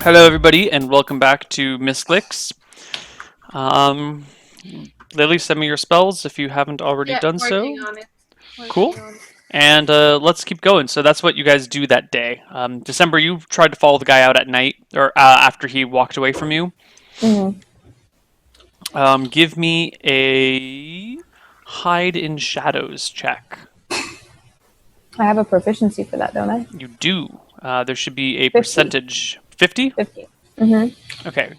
Hello, everybody, and welcome back to Misscliks. Um, Lily, send me your spells if you haven't already Yeah, done working so. on it. Cool. Working on it. And let's keep going. So that's what you guys do that day. December, you tried to follow the guy out at night, or after he walked away from you. Mm-hmm. Give me a hide in shadows check. I have a proficiency for that, don't I? You do. There should be a 50. percentage. 50? 50. Mm-hmm. Okay.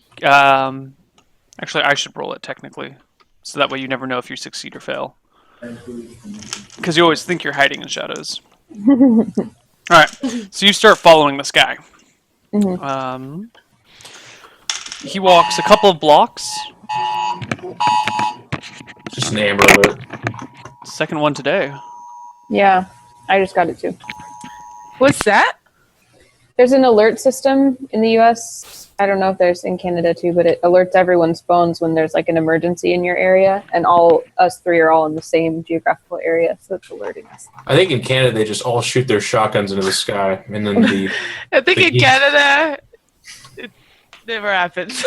Actually, I should roll it technically. So that way you never know if you succeed or fail. Because you always think you're hiding in shadows. Alright, so you start following this guy. Mm-hmm. He walks a couple of blocks. Just an amber alert. Second one today. Yeah, I just got it too. What's that? There's an alert system in the US. I don't know if there's in Canada too, but it alerts everyone's phones when there's like an emergency in your area, and all us three are all in the same geographical area, so it's alerting us. I think in Canada they just all shoot their shotguns into the sky, and then I think in the- Canada, it never happens.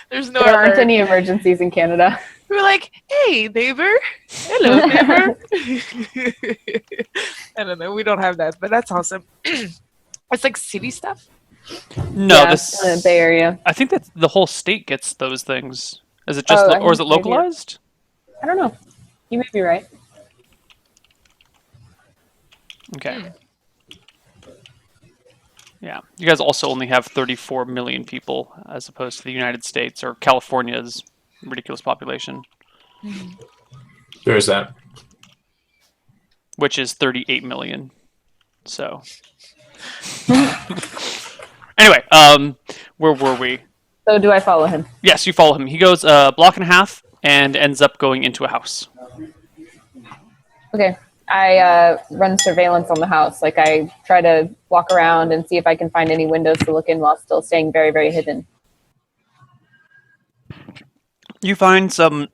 There's no There aren't alert. any emergencies in Canada. We're like, hey, neighbor. Hello, neighbor. I don't know. We don't have that, but that's awesome. It's like city stuff. No, Yeah, this. in the Bay Area. I think that the whole state gets those things. Is it just, Oh, I or is it think maybe. localized? I don't know. You may be right. Okay. Yeah, you guys also only have 34 million people, as opposed to the United States or California's ridiculous population, there's that. which is 38 million. So, anyway, where were we? So do I follow him? Yes, you follow him. He goes a block and a half and ends up going into a house. Okay. I run surveillance on the house. Like, I try to walk around and see if I can find any windows to look in while still staying very, very hidden. You find some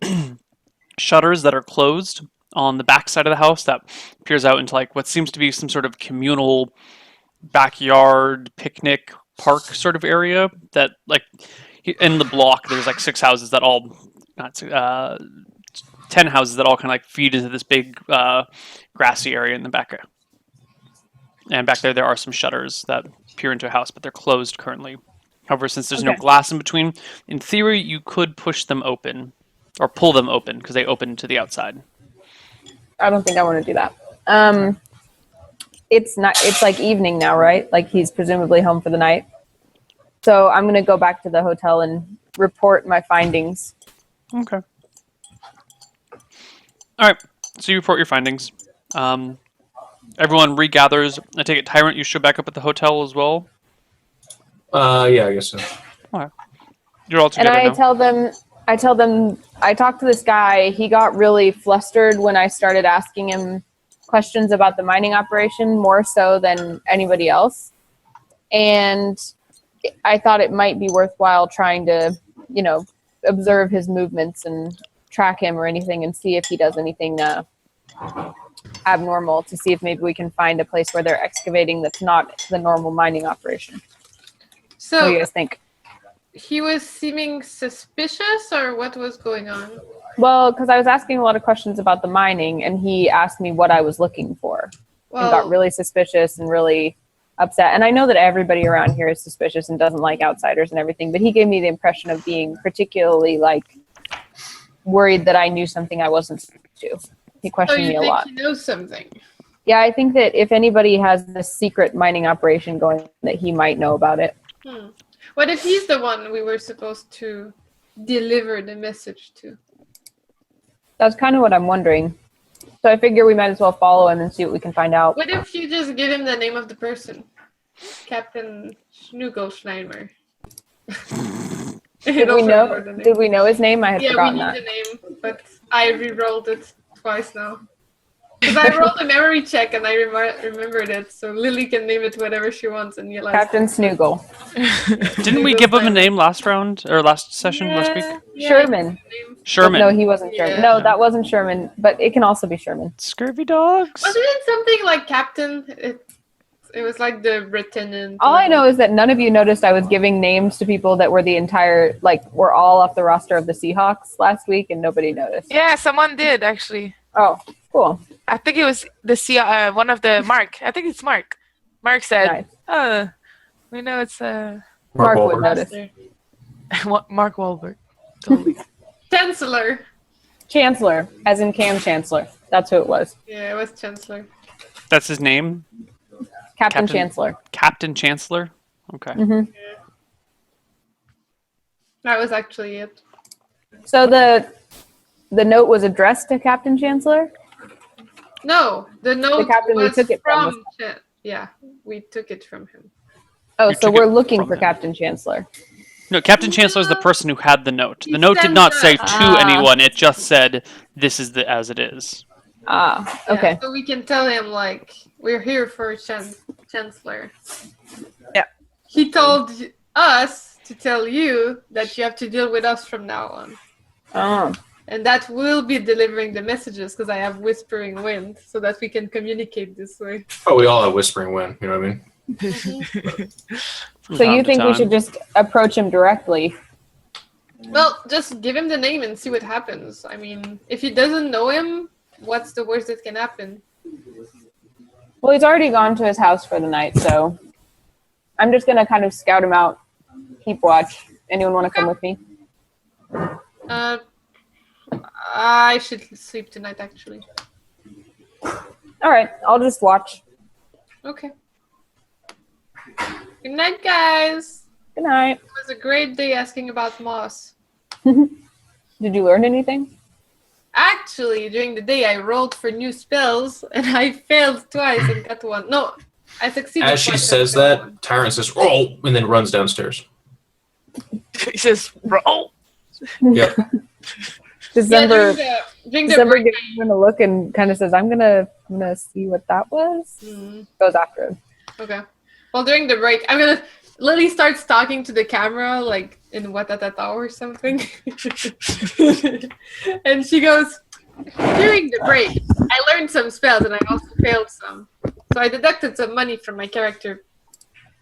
shutters that are closed on the back side of the house that peers out into like what seems to be some sort of communal backyard picnic park sort of area that like in the block there's like 6 houses that all not 10 houses that all kind of like feed into this big grassy area in the back. And back there are some shutters that peer into a house, but they're closed currently. However, since there's no Okay. glass in between, in theory you could push them open or pull them open because they open to the outside. I don't think I want to do that. It's not. It's like evening now, right? Like, he's presumably home for the night. So I'm going to go back to the hotel and report my findings. Okay. All right. So you report your findings. Everyone regathers. I take it, Tyrant, you show back up at the hotel as well. Yeah, I guess so. You're all And together I now. tell them, I talked to this guy. He got really flustered when I started asking him questions about the mining operation, more so than anybody else. And I thought it might be worthwhile trying to, observe his movements and track him or anything and see if he does anything abnormal, to see if maybe we can find a place where they're excavating that's not the normal mining operation. What do So you guys think? he was seeming suspicious, or what was going on? Well, because I was asking a lot of questions about the mining, and he asked me what I was looking for, and got really suspicious and really upset. And I know that everybody around here is suspicious and doesn't like outsiders and everything, but he gave me the impression of being particularly worried that I knew something I wasn't supposed to. He So questioned you me a think lot. he knows something? Yeah, I think that if anybody has this secret mining operation going, that he might know about it. What if he's the one we were supposed to deliver the message to? That's kind of what I'm wondering. So I figure we might as well follow him and see what we can find out. What if you just give him the name of the person? Captain Schnugelschleimer. Did we know his name? I had Yeah, we forgotten need that. the name, but I re-rolled it twice now. Because I rolled a memory check and I remembered it, so Lily can name it whatever she wants and you like. Captain Snoogle. Didn't we give him a name last round or last session, last week? Sherman. Sherman. No, he wasn't Sherman. Yeah. No, that wasn't Sherman, but it can also be Sherman. Scurvy dogs. Wasn't it something like Captain? It was like the lieutenant. All I know is that none of you noticed I was giving names to people that were were all off the roster of the Seahawks last week, and nobody noticed. Yeah, someone did actually. Oh, cool. I think it was the one of the Mark. I think it's Mark. Mark said, Nice. "Oh, we know it's Mark would Wahlberg. notice. Mark Wahlberg." Totally. Chancellor. Chancellor, as in Cam Chancellor. That's who it was. Yeah, it was Chancellor. That's his name? Captain Captain- Chancellor. Captain Chancellor? Okay. hmm That was actually it. So the note was addressed to Captain Chancellor? No, the note captain we was took it from from. Yeah, we took it from him. Oh, You so took we're it looking from for him. Captain Chancellor. No, Captain Chancellor is the person who had the note. He The note did sent not the- say to Ah. anyone. It just said, "This is as it is." Ah, Yeah, okay. so we can tell him like we're here for Chancellor. Yeah. He told us to tell you that you have to deal with us from now on. Oh. And that will be delivering the messages because I have Whispering Wind so that we can communicate this way. Oh, we all have Whispering Wind. You know what I mean? From So time you to think we time. should just approach him directly? Well, just give him the name and see what happens. I mean, if he doesn't know him, what's the worst that can happen? Well, he's already gone to his house for the night, so I'm just gonna kind of scout him out, keep watch. Anyone want to come with me? I should sleep tonight, actually. All right, I'll just watch. Okay. Good night, guys. Good night. It was a great day asking about moss. Did you learn anything? Actually, during the day, I rolled for new spells, and I failed twice and got one. No, I succeeded. As she twice and says got that, one. Tyrant says, "Roll," and then runs downstairs. He says, "Roll." Yep. December. During the December break, gives him a look and kind of says, "I'm gonna see what that was." Goes after him. Okay. Well, during the break, Lily starts talking to the camera, like in Watatata or something. And she goes, during the break, I learned some spells and I also failed some. So I deducted some money from my character.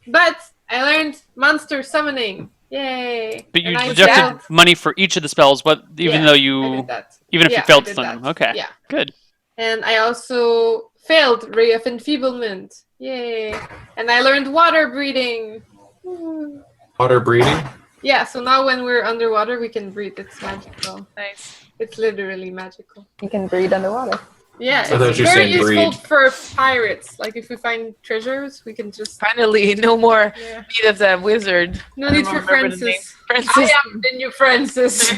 But I learned monster summoning. Yay. But you And I deducted failed. money for each of the spells, even Yeah, though I you, did that. even if Yeah, you failed I did them. that. Okay. Yeah. Good. And I also failed Ray of Enfeeblement. Yay. And I learned water breathing. Woo. Water breathing. Yeah, so now when we're underwater, we can breathe. It's magical. Nice. It's literally magical. You can breathe underwater. Yeah, thought it's you were very saying useful breed. for pirates. Like if we find treasures, we can just Finally, no more yeah. need of the wizard. No I need don't for remember the name. Francis. Francis. I am the new Francis.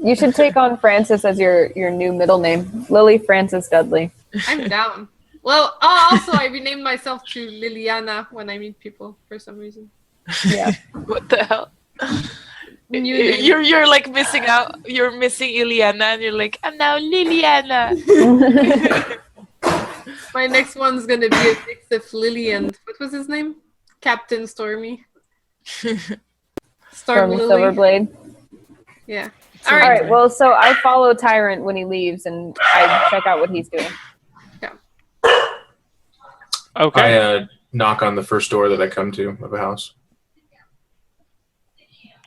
You should take on Francis as your new middle name, Lily Francis Dudley. I'm down. Well, also I renamed myself to Liliana when I meet people for some reason. Yeah. What the hell? New name. You're like missing out. You're missing Ileana, and you're like, I'm now Liliana. My next one's gonna be a mix of Lily and what was his name? Captain Stormy. Storm From Lily. Silverblade. Yeah. All All right. right. Well, so I follow Tyrant when he leaves, and I check out what he's doing. Okay. I knock on the first door that I come to of a house.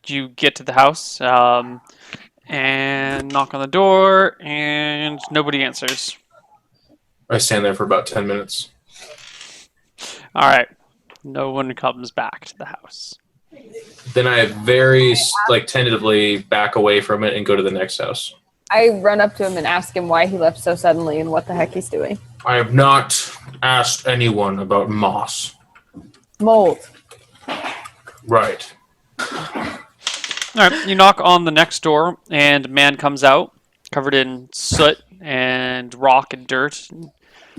You get to the house and knock on the door, and nobody answers. I stand there for about 10 minutes. All right. No one comes back to the house. Then I very tentatively back away from it and go to the next house. I run up to him and ask him why he left so suddenly and what the heck he's doing. I have not asked anyone about moss. Mold. Right. All right. You knock on the next door, and a man comes out, covered in soot and rock and dirt.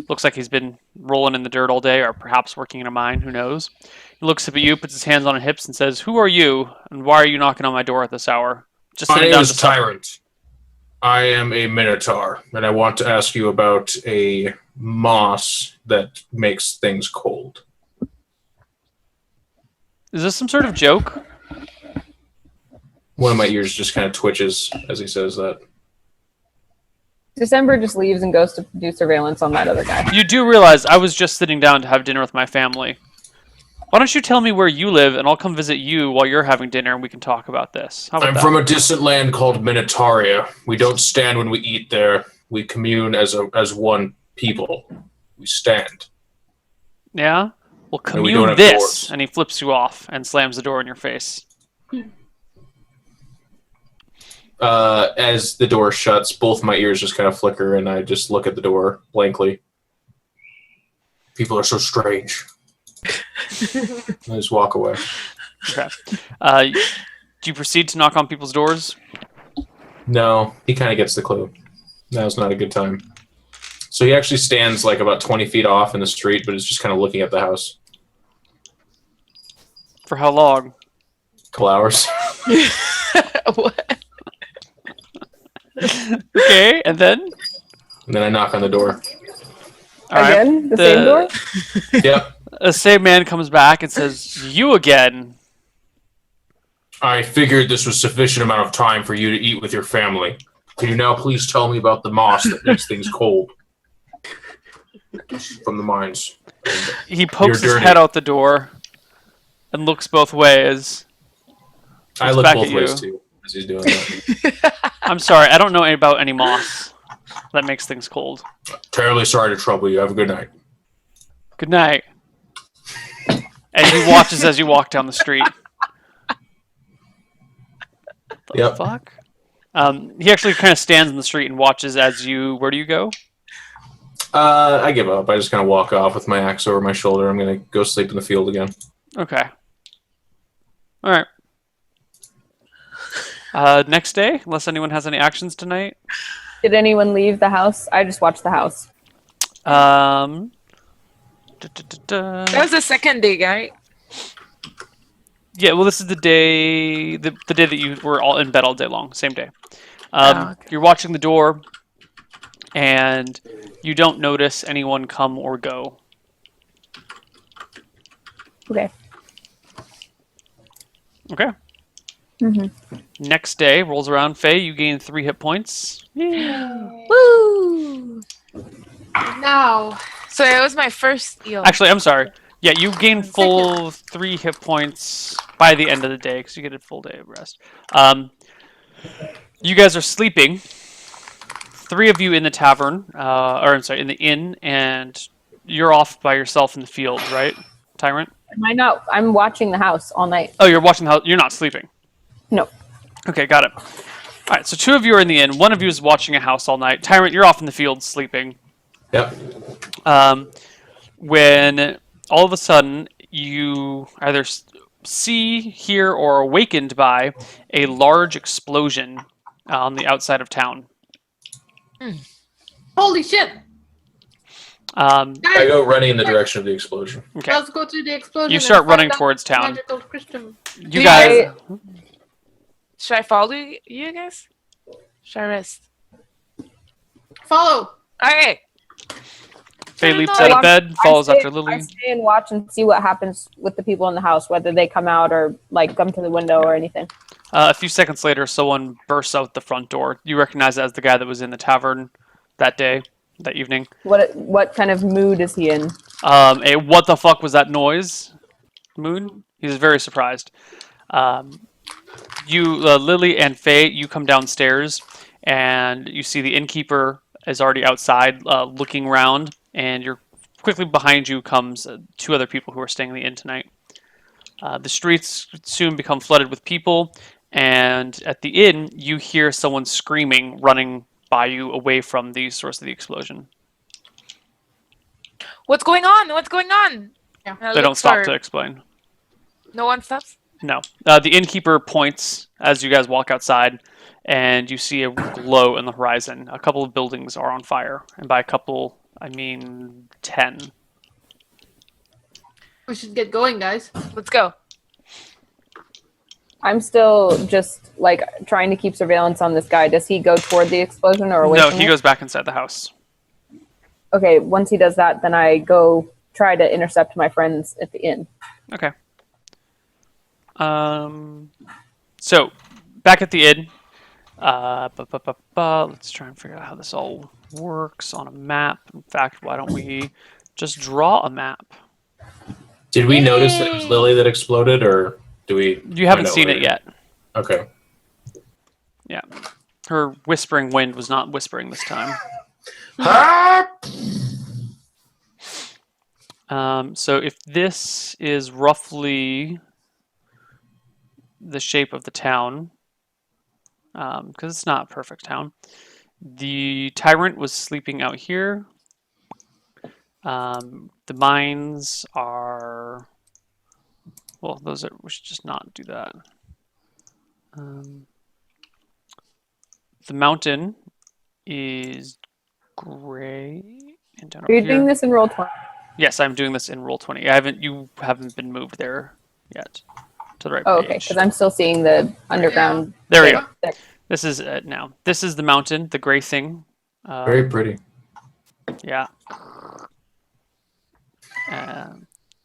Looks like he's been rolling in the dirt all day, or perhaps working in a mine. Who knows? He looks up at you, puts his hands on his hips, and says, "Who are you, and why are you knocking on my door at this hour?" Just My sitting name down is to supper. Tyrant. I am a Minotaur, and I want to ask you about a moss that makes things cold. Is this some sort of joke? One of my ears just kind of twitches as he says that. December just leaves and goes to do surveillance on that other guy. You do realize I was just sitting down to have dinner with my family. Why don't you tell me where you live, and I'll come visit you while you're having dinner, and we can talk about this. How about I'm that? from a distant land called Minataria. We don't stand when we eat there. We commune as one people. We stand. Yeah? Well, And we don't commune have this. doors. And he flips you off and slams the door in your face. As the door shuts, both my ears just kind of flicker, and I just look at the door blankly. People are so strange. I just walk away. Okay. Do you proceed to knock on people's doors? No, he kind of gets the clue. Now's not a good time. So he actually stands like about 20 feet off in the street, but is just kind of looking at the house. For how long? Couple hours. What? Okay, and then? And then I knock on the door. All right. Again? The same door? Yep. The same man comes back and says, "You again." I figured this was sufficient amount of time for you to eat with your family. Can you now please tell me about the moss that makes things cold? From the mines. He pokes his You're dirty. head out the door and looks both ways. I Looks look back both at ways you. too, as he's doing that. I'm sorry, I don't know about any moss that makes things cold. Terribly sorry to trouble you. Have a good night. Good night. And he watches as you walk down the street. The Yep. fuck? He actually kind of stands in the street and watches as you... Where do you go? I give up. I just kind of walk off with my axe over my shoulder. I'm going to go sleep in the field again. Okay. Alright. Next day, unless anyone has any actions tonight. Did anyone leave the house? I just watched the house. That was the second day, right? Yeah, well, this is the day, the day that you were all in bed all day long, same day. Okay. You're watching the door, and you don't notice anyone come or go. Okay. Okay. Mm-hmm. Next day rolls around. Faye, you gain 3 hit points. Woo! Now, So it was my first deal. Actually, I'm sorry. Yeah, you gain full 3 hit points by the end of the day because you get a full day of rest. You guys are sleeping. 3 of you in the tavern, or I'm sorry, in the inn, and you're off by yourself in the field, right, Tyrant? Am I not? I'm watching the house all night. Oh, you're watching the house. You're not sleeping. No. Okay, got it. All right, so 2 of you are in the inn. 1 of you is watching a house all night. Tyrant, you're off in the field sleeping. Yep. When all of a sudden you either see, hear, or are awakened by a large explosion on the outside of town. holy shit! I Guys, go running in the direction of the explosion. Okay, let's go to the explosion. you and start find running out towards the town. Magical crystal. You guys, Should I follow you guys? Should I rest? Follow. Okay. Faye leaps I out of watch- bed, I follows stay- after I Lily. stay and watch and see what happens with the people in the house, whether they come out or like come to the window or anything. A few seconds later, someone bursts out the front door. You recognize it as the guy that was in the tavern that day, that evening. What kind of mood is he in? A what the fuck was that noise mood? He's very surprised. Lily and Faye, you come downstairs and you see the innkeeper is already outside looking around, and you're quickly behind you comes 2 other people who are staying in the inn tonight. The streets soon become flooded with people, and at the inn you hear someone screaming, running by you away from the source of the explosion. What's going on? What's going on? Yeah. I They look don't stop for- to explain. No one stops? No. The innkeeper points as you guys walk outside, and you see a glow in the horizon. A couple of buildings are on fire, and by a couple, I mean 10. We should get going, guys. Let's go. I'm still just like trying to keep surveillance on this guy. Does he go toward the explosion or away No, from he it? goes back inside the house. Okay, once he does that, then I go try to intercept my friends at the inn. Okay. So, back at the inn, Let's try and figure out how this all works on a map. In fact, why don't we just draw a map? Did we notice that it was Lily that exploded, or do we? You haven't find out seen it later? yet. Okay. Yeah. Her whispering wind was not whispering this time. So if this is roughly the shape of the town, because it's not a perfect town, the tyrant was sleeping out here. The mines are, well, those are, we should just not do that. The mountain is gray. And down Are you over here. doing this in roll 20? Yes, I'm doing this in roll 20. You haven't been moved there yet to the right Oh, page. okay, because I'm still seeing the underground. There we thing. go. This is it now. This is the mountain, the gray thing. Very pretty. Yeah.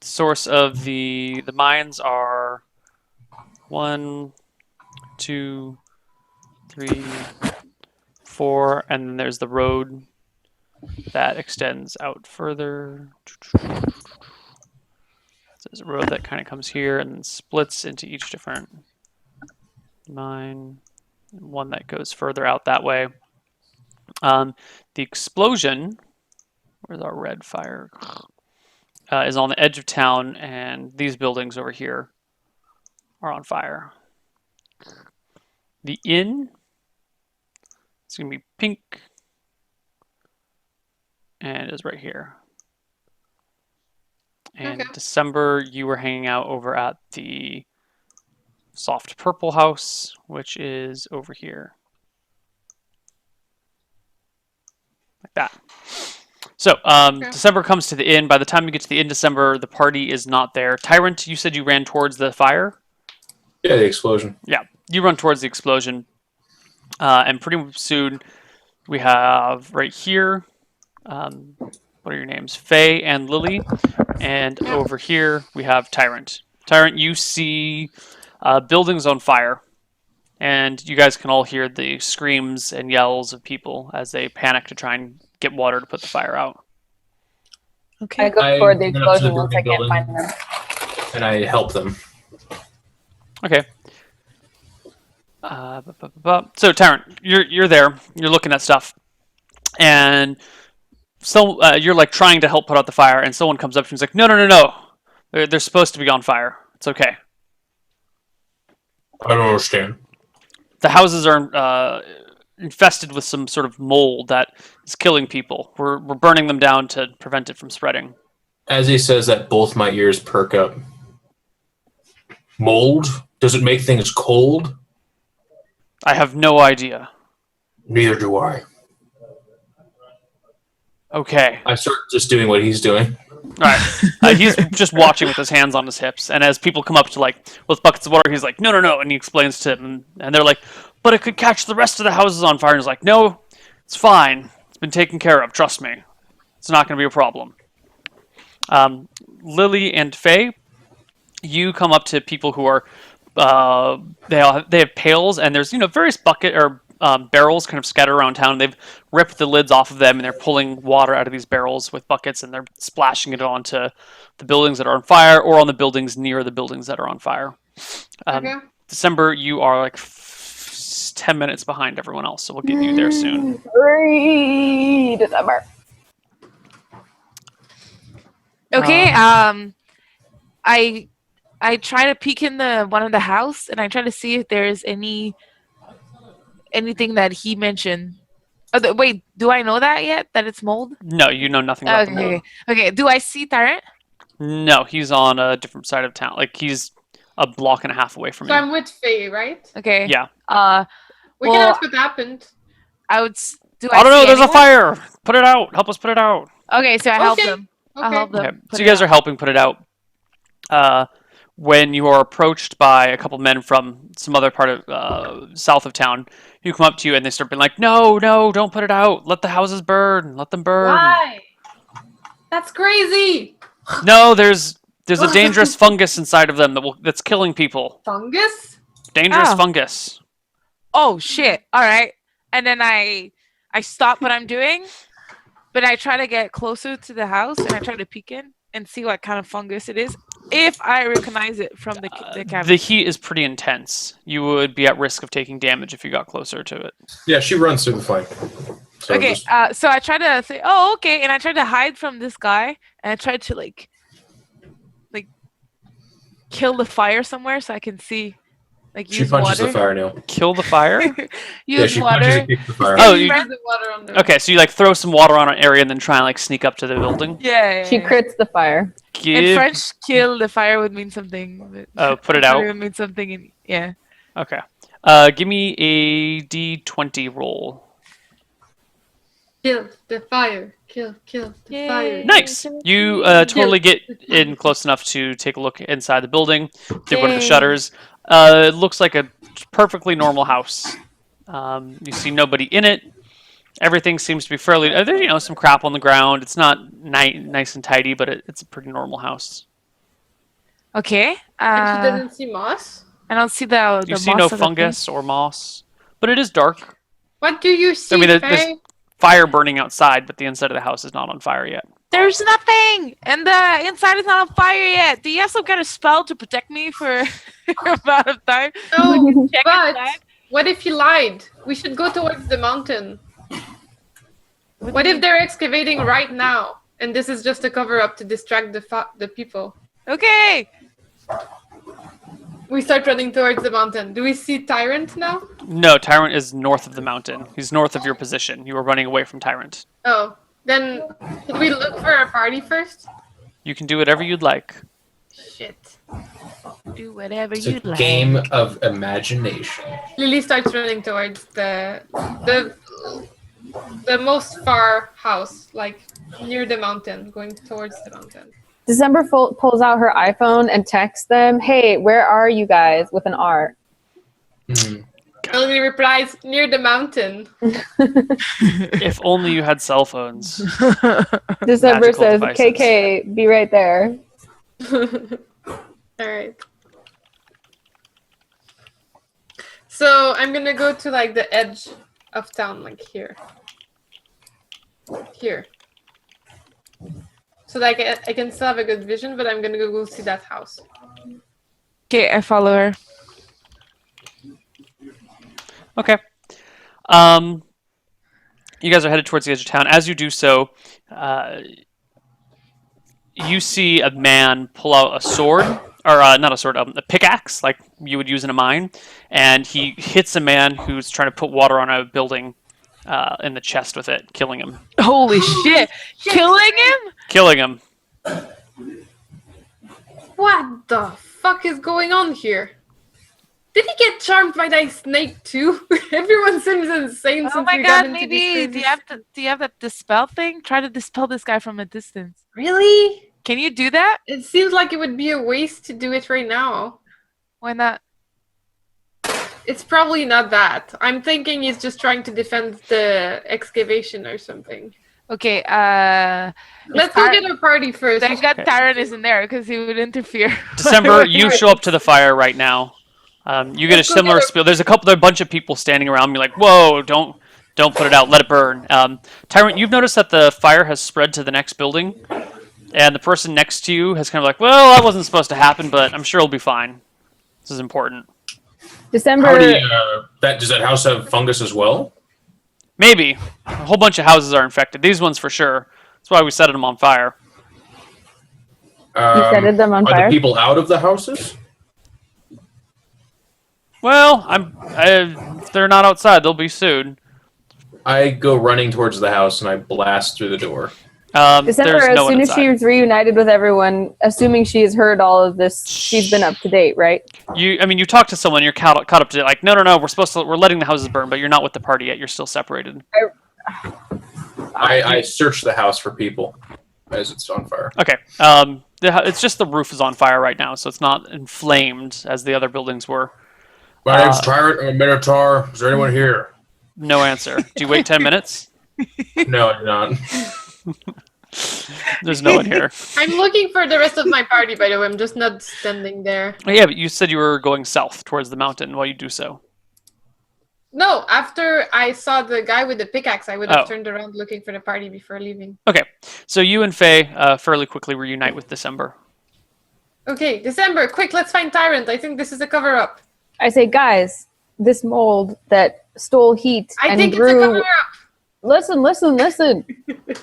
Source of the mines are 1, 2, 3, 4, and then there's the road that extends out further. So there's a road that kind of comes here and then splits into each different mine. One that goes further out that way. The explosion, where's our red fire? Is on the edge of town, and these buildings over here are on fire. The inn, it's going to be pink, and it is right here. And Okay. December, you were hanging out over at the soft purple house, which is over here. Like that. So, Okay. December comes to the inn. By the time you get to the inn, December, the party is not there. Tyrant, you said you ran towards the fire? Yeah, the explosion. Yeah, you run towards the explosion. And pretty soon, we have right here, what are your names? Faye and Lily. And over here, we have Tyrant. Tyrant, you see buildings on fire. And you guys can all hear the screams and yells of people as they panic to try and get water to put the fire out. I Okay. go I toward the went up to the explosion once I burning can't building. find them. And I help them. Okay. So Tyrant, you're there. You're looking at stuff, and so you're like trying to help put out the fire, and someone comes up and he's like, "No. They're supposed to be on fire. It's okay. I don't understand. The houses are infested with some sort of mold that is killing people. We're burning them down to prevent it from spreading." As he says that, both my ears perk up. Mold? Does it make things cold? I have no idea. Neither do I. Okay. I start just doing what he's doing. All right. He's just watching with his hands on his hips, and as people come up to like with buckets of water, he's like, "No," and he explains to them, and they're like, "But it could catch the rest of the houses on fire." And he's like, "No, it's fine. It's been taken care of. Trust me. It's not going to be a problem." Lily and Faye, you come up to people who are they have pails, and there's various bucket or barrels kind of scattered around town. They've ripped the lids off of them, and they're pulling water out of these barrels with buckets, and they're splashing it onto the buildings that are on fire or on the buildings near the buildings that are on fire. Okay. December, you are like 10 minutes behind everyone else, so we'll get you there soon. Hurry, December. Okay. I try to peek in the one of the house, and I try to see if there's anything that he mentioned. Oh, wait, do I know that yet? That it's mold? No, you know nothing about the mold. Okay. Do I see Tyrant? No, he's on a different side of town. Like he's a block and a half away from So you. I'm with Faye, right? Okay. Yeah. We Well, can ask what happened. I would. Do I don't know. see There's a anyone? fire. Put it out. Help us put it out. Okay, so I help Okay. them. I'll Okay. help them. Okay. put So it you guys out. are helping put it out. When you are approached by a couple men from some other part of south of town, who come up to you and they start being like, "No, don't put it out. Let the houses burn. Let them burn." Why? That's crazy. No, there's a dangerous fungus inside of them that's killing people. Fungus? Dangerous Oh. fungus. oh shit, all right. And then I stop what I'm doing, but I try to get closer to the house and I try to peek in and see what kind of fungus it is. If I recognize it from the cabin. The heat is pretty intense. You would be at risk of taking damage if you got closer to it. Yeah, she runs through the flame. So Okay, just- so I try to say, oh, okay, and I try to hide from this guy, and I try to like kill the fire somewhere so I can see, like she use punches water. the fire nail. Kill the fire? Yeah, Use she water. punches and kicks the fire. Oh, You you- spread the water on the Okay, so you like throw some water on an area and then try and like sneak up to the building. Yeah. She crits the fire. In Give. French, kill the fire would mean something. But Oh, put it it out. would mean something. Yeah. Okay. Give me a D20 roll. kill the fire. Kill the Yay. fire. Nice. You totally get in close enough to take a look inside the building through one of the Yay. shutters. It looks like a perfectly normal house. You see nobody in it. Everything seems to be fairly. There's some crap on the ground. It's not nice and tidy, but it's a pretty normal house. Okay. And she I doesn't see moss. don't see the You see moss no of the fungus or moss, but it is dark. What do you see, mean, there's- Faye? Fire burning outside, but the inside of the house is not on fire yet. thing. There's nothing, and the inside is not on fire yet. Do you have some kind of spell to protect me for a amount of time? No, Check but inside? what if he lied? We should go towards the mountain. What if they're excavating right now, and this is just a cover-up to distract the people? Okay. We start running towards the mountain. Do we see Tyrant now? No, Tyrant is north of the mountain. He's north of your position. You were running away from Tyrant. Oh, then should we look for our party first? You can do whatever you'd like. Shit. Do whatever It's you a like. game of imagination. Lily starts running towards the most far house, like near the mountain, going towards the mountain. December pulls out her iPhone and texts them, "Hey, where are you guys?" with an R. Hmm. Lily replies, "Near the mountain." If only you had cell phones. December Magical says, devices. "KK, be right there." All right. So I'm gonna go to like the edge of town, like here. Here. So that I can still have a good vision, but I'm gonna go see that house. Okay, I follow her. Okay. You guys are headed towards the edge of town. As you do so, you see a man pull out a sword, or not a sword, a pickaxe, like you would use in a mine, and he hits a man who's trying to put water on a building in the chest with it, killing him. Holy shit! Killing him? Killing him. What the fuck is going on here? Did he get charmed by that snake too? Everyone seems insane Oh since my we got god, into maybe these do you have that dispel thing? Try to dispel this guy from a distance. Really? Can you do that? It seems like it would be a waste to do it right now. Why not? It's probably not that. I'm thinking he's just trying to defend the excavation or something. Okay, Let's go get our party first. thank God Tyron isn't there because he would interfere. December, you show up to the fire right now. You get a Let's go similar get a- spiel. There's a bunch of people standing around me like, whoa, don't put it out, let it burn. Tyrant, you've noticed that the fire has spread to the next building, and the person next to you has kind of like, well, that wasn't supposed to happen, but I'm sure it'll be fine. This is important. December. How do you, does that house have fungus as well? Maybe. A whole bunch of houses are infected. These ones for sure. That's why we set them on fire. You set them on Are fire? the people out of the houses? Well, if they're not outside, they'll be soon. I go running towards the house and I blast through the door. December, There's as no one soon as inside. she's reunited with everyone, assuming she has heard all of this, she's been up to date, right? You talk to someone, you're caught up to it. Like, no, we're letting the houses burn, but you're not with the party yet. You're still separated. I search the house for people as it's on fire. Okay. It's just the roof is on fire right now, so it's not inflamed as the other buildings were. My name's Tyrant. I'm a Minotaur. Is there anyone here? No answer. Do you wait 10 minutes? No, I'm not. There's no one here. I'm looking for the rest of my party, by the way. I'm just not standing there. Oh, yeah, but you said you were going south towards the mountain while you do so. No, after I saw the guy with the pickaxe, I would have Oh. turned around looking for the party before leaving. Okay, so you and Faye fairly quickly reunite with December. Okay, December, quick, let's find Tyrant. I think this is a cover-up. I say, guys, this mold that stole heat I and think it's a grew. cover-up. Listen.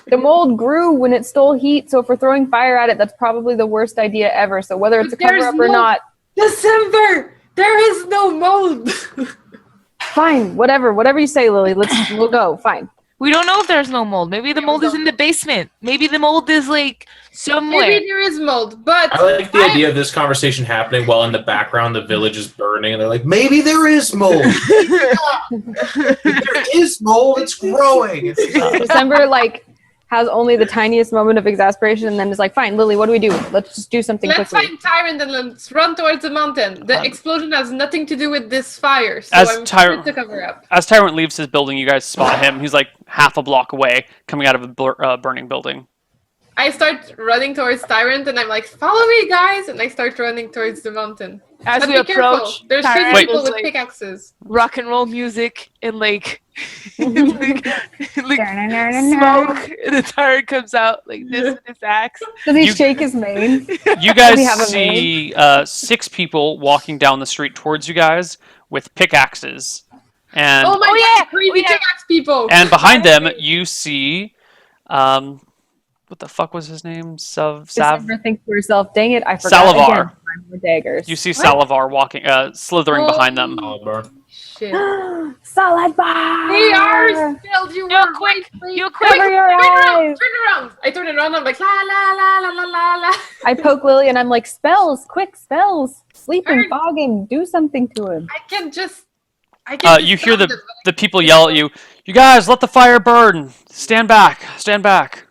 The mold grew when it stole heat, so if we're throwing fire at it, that's probably the worst idea ever. So whether it's a But there's cover up or no- not, December! There is no mold! fine, whatever you say, Lily. We'll go. Fine. We don't know if there's no mold. Maybe the mold is in the basement. Maybe the mold is like somewhere. Maybe there is mold, but I like the idea of this conversation happening while in the background the village is burning, and they're like, maybe there is mold. There is mold. It's growing. December has only the tiniest moment of exasperation, and then is like, fine, Lily, what do we do? Let's just do something let's quickly. find Tyrant and let's run towards the mountain. The explosion has nothing to do with this fire, so As I'm Tyrant- sure it's a cover-up. As Tyrant leaves his building, you guys spot him. He's like half a block away, coming out of a burning building. I start running towards Tyrant and I'm like, follow me, guys! And I start running towards the mountain. As But we be careful. approach, There's Tyrant crazy people is with like pickaxes. rock and roll music and like smoke. And the Tyrant comes out like this with his axe. Does he You- shake his mane? You Does he have guys a see 6 people walking down the street towards you guys with pickaxes. And Oh my Oh, god, yeah! crazy Oh, yeah. pickaxe people! and behind them you see what the fuck was his name? December thinks to herself, dang it, I forgot Salavar. again. Find more daggers. You see What? Salavar walking slithering behind them. Solid burn. Shit. Salad bar! They are spilled, you You were quick! right, You quick! quick! Cover your Turn around! eyes! Turn around! I turn it around, I'm like, la la la la la la la. I poke Lily and I'm like, spells, quick spells. Sleeping, Turn. fogging, do something to him. I can just I You hear stop them, the people yell at you. You guys, let the fire burn. Stand back. Stand back.